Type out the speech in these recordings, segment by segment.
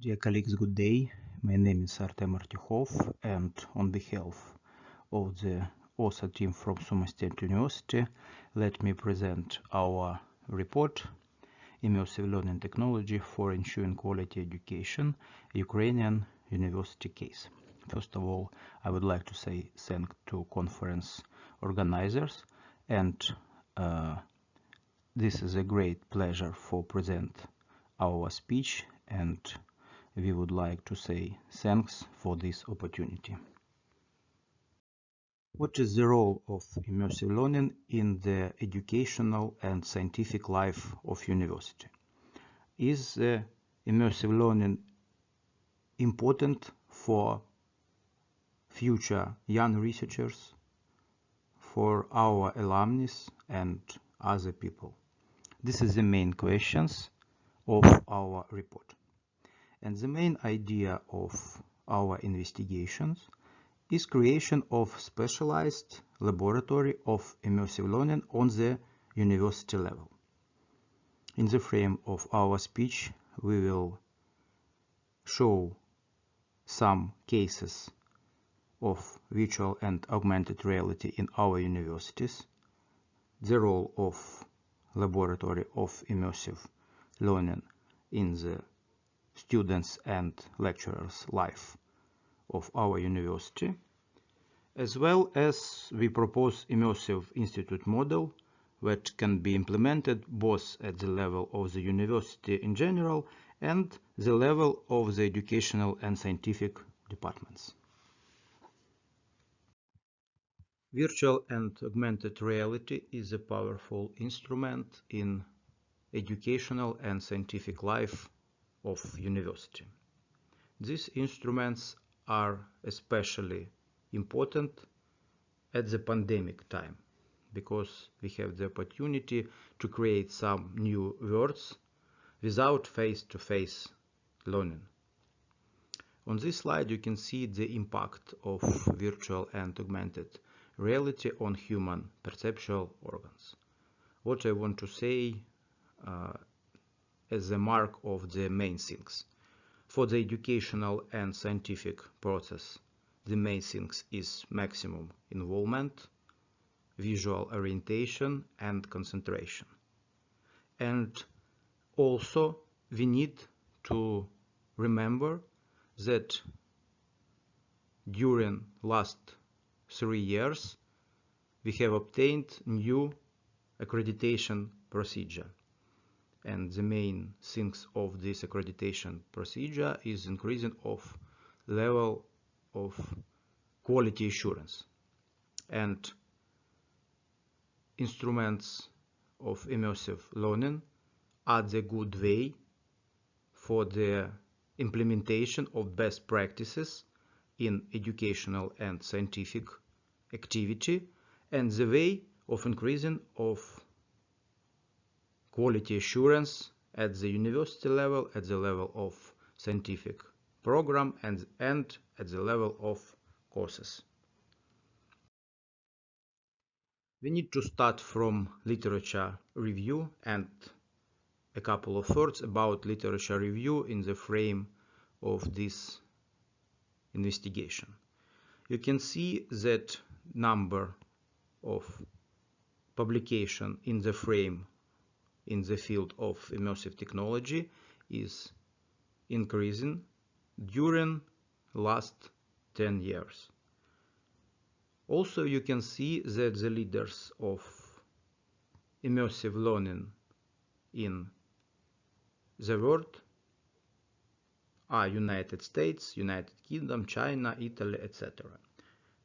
Dear colleagues, good day. My name is Artem Artyukhov, and on behalf of the author team from Sumy State University, let me present our report, Immersive Learning Technology for Ensuring Quality Education, Ukrainian University Case. First of all, I would like to say thanks to conference organizers, and this is a great pleasure for present our speech, and we would like to say thanks for this opportunity. What is the role of immersive learning in the educational and scientific life of university? Is immersive learning important for future young researchers, for our alumni and other people? This is the main questions of our report. And the main idea of our investigations is creation of specialized laboratory of immersive learning on the university level. In the frame of our speech, we will show some cases of virtual and augmented reality in our universities, the role of laboratory of immersive learning in the students and lecturers' life of our university, as well as we propose immersive institute model that can be implemented both at the level of the university in general and the level of the educational and scientific departments. Virtual and augmented reality is a powerful instrument in educational and scientific life of university. These instruments are especially important at the pandemic time because we have the opportunity to create some new words without face-to-face learning. On this slide you can see the impact of virtual and augmented reality on human perceptual organs. What I want to say as a mark of the main things. For the educational and scientific process, the main things is maximum involvement, visual orientation, and concentration. And also we need to remember that during last 3 years we have obtained new accreditation procedure. And the main things of this accreditation procedure is increasing of level of quality assurance. And instruments of immersive learning are the good way for the implementation of best practices in educational and scientific activity and the way of increasing of quality assurance at the university level, at the level of scientific program, and at the level of courses. We need to start from literature review and a couple of words about literature review in the frame of this investigation. You can see that number of publication in the frame in the field of immersive technology is increasing during last 10 years. Also, you can see that the leaders of immersive learning in the world are United States, United Kingdom, China, Italy, etc.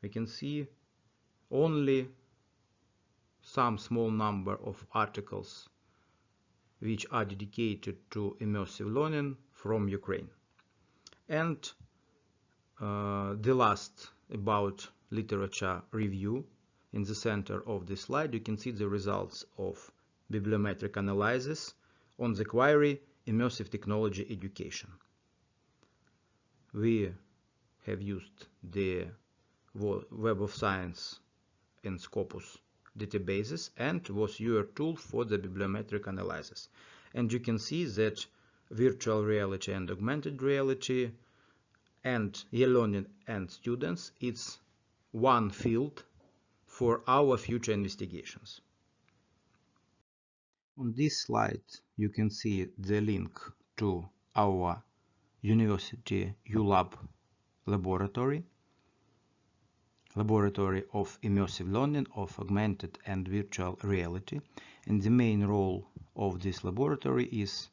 We can see only some small number of articles which are dedicated to immersive learning from Ukraine. And the last about literature review, in the center of this slide you can see the results of bibliometric analysis on the query immersive technology education. We have used the Web of Science and Scopus databases and was your tool for the bibliometric analysis. And you can see that virtual reality and augmented reality, and e-learning and students, it's one field for our future investigations. On this slide, you can see the link to our University ULab laboratory of immersive learning of augmented and virtual reality. And the main role of this laboratory is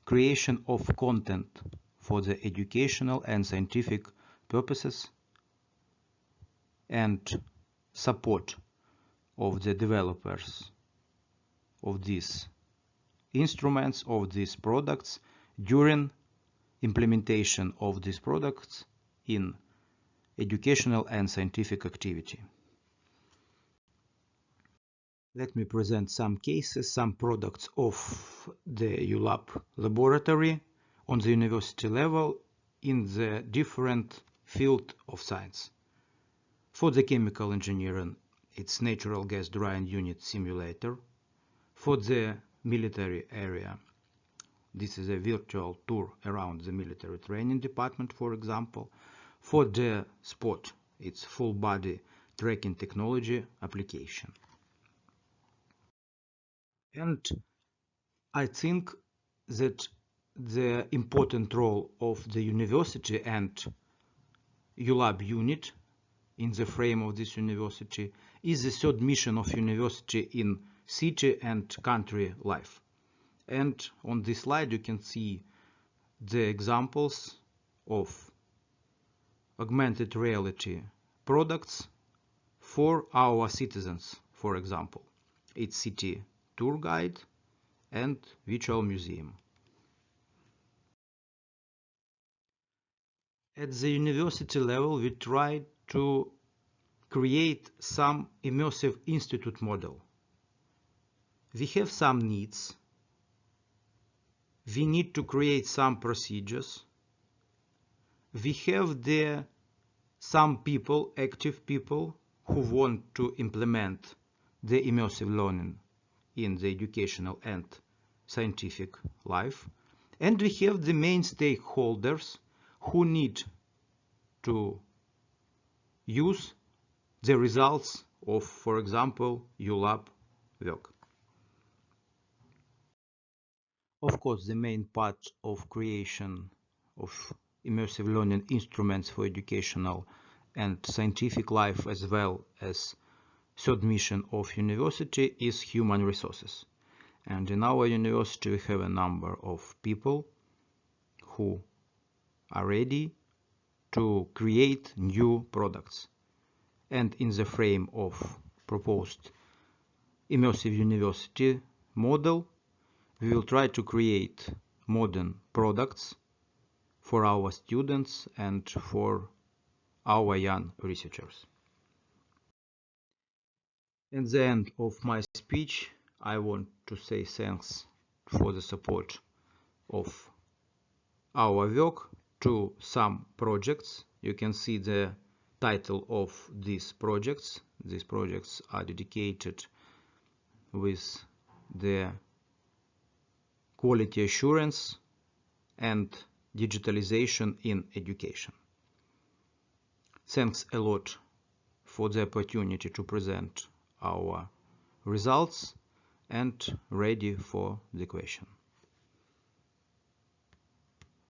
creation of content for the educational and scientific purposes and support of the developers of these instruments, of these products, during implementation of these products in educational and scientific activity. Let me present some cases, some products of the ULab laboratory on the university level in the different field of science. For the chemical engineering, it's natural gas drying unit simulator. For the military area, this is a virtual tour around the military training department, for example. For the sport, it's full body tracking technology application. And I think that the important role of the university and ULab unit in the frame of this university is the third mission of university in city and country life. And on this slide you can see the examples of augmented reality products for our citizens. For example, it's city tour guide and virtual museum. At the university level, we try to create some immersive institute model. We have some needs. We need to create some procedures. We have some people, active people, who want to implement the immersive learning in the educational and scientific life. And we have the main stakeholders who need to use the results of, for example, ULab work. Of course, the main part of creation of immersive learning instruments for educational and scientific life, as well as third mission of university, is human resources. And in our university we have a number of people who are ready to create new products. And in the frame of proposed immersive university model, we will try to create modern products for our students and for our young researchers. At the end of my speech, I want to say thanks for the support of our work to some projects. You can see the title of these projects. These projects are dedicated with the quality assurance and digitalization in education. Thanks a lot for the opportunity to present our results, and ready for the question.